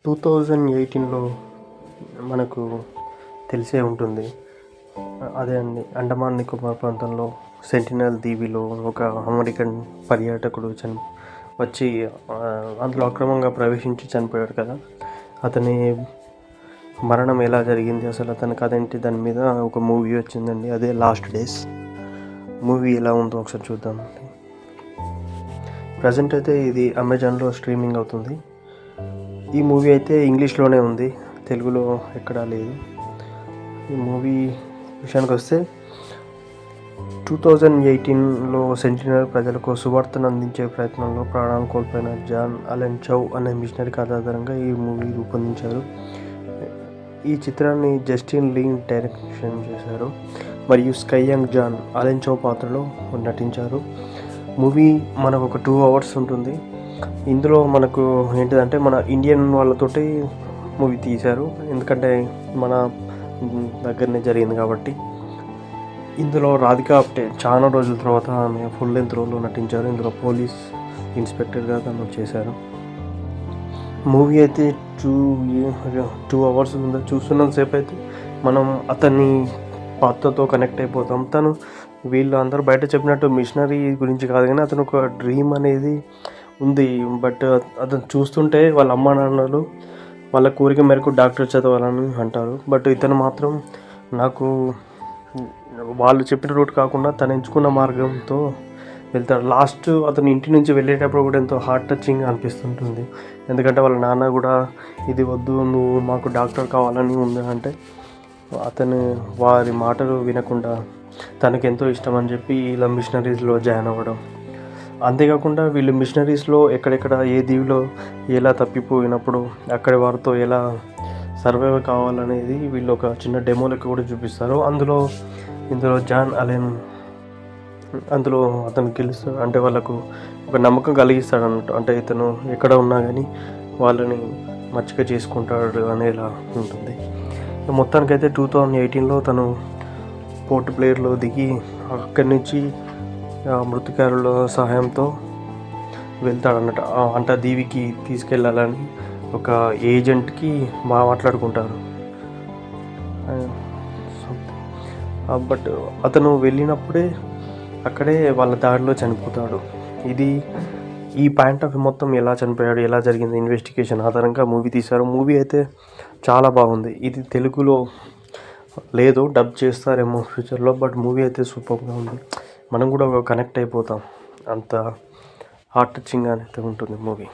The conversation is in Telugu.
2018లో మనకు తెలిసే ఉంటుంది. అదే అండి, అండమాన్ నికోబార్ ప్రాంతంలో సెంటినల్ దీవిలో ఒక అమెరికన్ పర్యాటకుడు వచ్చి అందులో అక్రమంగా ప్రవేశించి చనిపోయాడు కదా. అతని మరణం ఎలా జరిగింది, అసలు అతని కథ ఏంటి, దాని మీద ఒక మూవీ వచ్చిందండి. అదే లాస్ట్ డేస్ మూవీ. ఎలా ఉందో ఒకసారి చూద్దామండి. ప్రజెంట్ అయితే ఇది అమెజాన్లో స్ట్రీమింగ్ అవుతుంది. ఈ మూవీ అయితే ఇంగ్లీష్లోనే ఉంది, తెలుగులో ఎక్కడా లేదు. ఈ మూవీ విషయానికి వస్తే 2018లో సెంటినల్ ప్రజలకు సువార్తను అందించే ప్రయత్నంలో ప్రాణాలు కోల్పోయిన జాన్ అలెన్ చౌ అనే మిషనరీ కథ ఆధారంగా ఈ మూవీ రూపొందించారు. ఈ చిత్రాన్ని జస్టిన్ లీన్ డైరెక్షన్ చేశారు మరియు స్కై యంగ్ జాన్ అలెన్ చౌ పాత్రలో నటించారు. మూవీ మనకు ఒక 2 hours ఉంటుంది. ఇందులో మనకు ఏంటిదంటే మన ఇండియన్ వాళ్ళతోటి మూవీ తీశారు, ఎందుకంటే మన దగ్గరనే జరిగింది కాబట్టి. ఇందులో రాధికా ఆప్టే చాలా రోజుల తర్వాత ఆమె ఫుల్ లెంత్ రోల్లో నటించారు. ఇందులో పోలీస్ ఇన్స్పెక్టర్గా తను చేశారు. మూవీ అయితే 2 hours ఉందా, చూస్తున్నంతసేపు అయితే మనం అతన్ని పాత్రతో కనెక్ట్ అయిపోతాం. తను వీళ్ళు అందరూ బయట చెప్పినట్టు మిషనరీ గురించి కాదు, కానీ అతను ఒక డ్రీమ్ అనేది ఉంది. బట్ అతను చూస్తుంటే వాళ్ళ అమ్మా నాన్నలు వాళ్ళ కోరిక మేరకు డాక్టర్ చదవాలని అంటారు. బట్ ఇతను మాత్రం నాకు వాళ్ళు చెప్పిన రూట్ కాకుండా తను ఎంచుకున్న మార్గంతో వెళ్తాడు. లాస్ట్ అతను ఇంటి నుంచి వెళ్ళేటప్పుడు కూడా ఎంతో హార్ట్ టచింగ్ అనిపిస్తుంటుంది. ఎందుకంటే వాళ్ళ నాన్న కూడా ఇది వద్దు, నువ్వు మాకు డాక్టర్ కావాలని ఉంది అంటే అతను వారి మాటలు వినకుండా తనకు ఎంతో ఇష్టం అని చెప్పి ఇలా మిషనరీస్లో జాయిన్ అవ్వడం. అంతేకాకుండా వీళ్ళు మిషనరీస్లో ఎక్కడెక్కడ ఏ దీవిలో ఎలా తప్పిపోయినప్పుడు అక్కడి వారితో ఎలా సర్వైవ్ కావాలనేది వీళ్ళు ఒక చిన్న డెమోలకి కూడా చూపిస్తారు. ఇందులో జాన్ అలెన్ అందులో అతను గెలుస్తాడు, అంటే వాళ్ళకు ఒక నమ్మకం కలిగిస్తాడు అన్నట్టు. అంటే ఇతను ఎక్కడ ఉన్నా కానీ వాళ్ళని మచ్చిక చేసుకుంటాడు అనేలా ఉంటుంది. మొత్తానికైతే 2018లో తను పోర్ట్ బ్లేర్లో దిగి అక్కడి నుంచి మృతికారుల సహాయంతో వెళ్తాడన్నట్టు. అంటే దీవికి తీసుకెళ్ళాలని ఒక ఏజెంట్కి మాట్లాడుకుంటారు. బట్ అతను వెళ్ళినప్పుడే అక్కడే వాళ్ళ దారిలో చనిపోతాడు. ఈ పాయింట్ ఆఫ్ మొత్తం ఎలా చనిపోయాడు, ఎలా జరిగింది ఇన్వెస్టిగేషన్ ఆధారంగా మూవీ తీశారు. మూవీ అయితే చాలా బాగుంది. ఇది తెలుగులో లేదు, డబ్ చేస్తారేమో ఫ్యూచర్లో. బట్ మూవీ అయితే సూపర్గా ఉంది. మనం కూడా కనెక్ట్ అయిపోతాం, అంత హార్ట్ టచింగ్ అనేది ఉంటుంది మూవీ.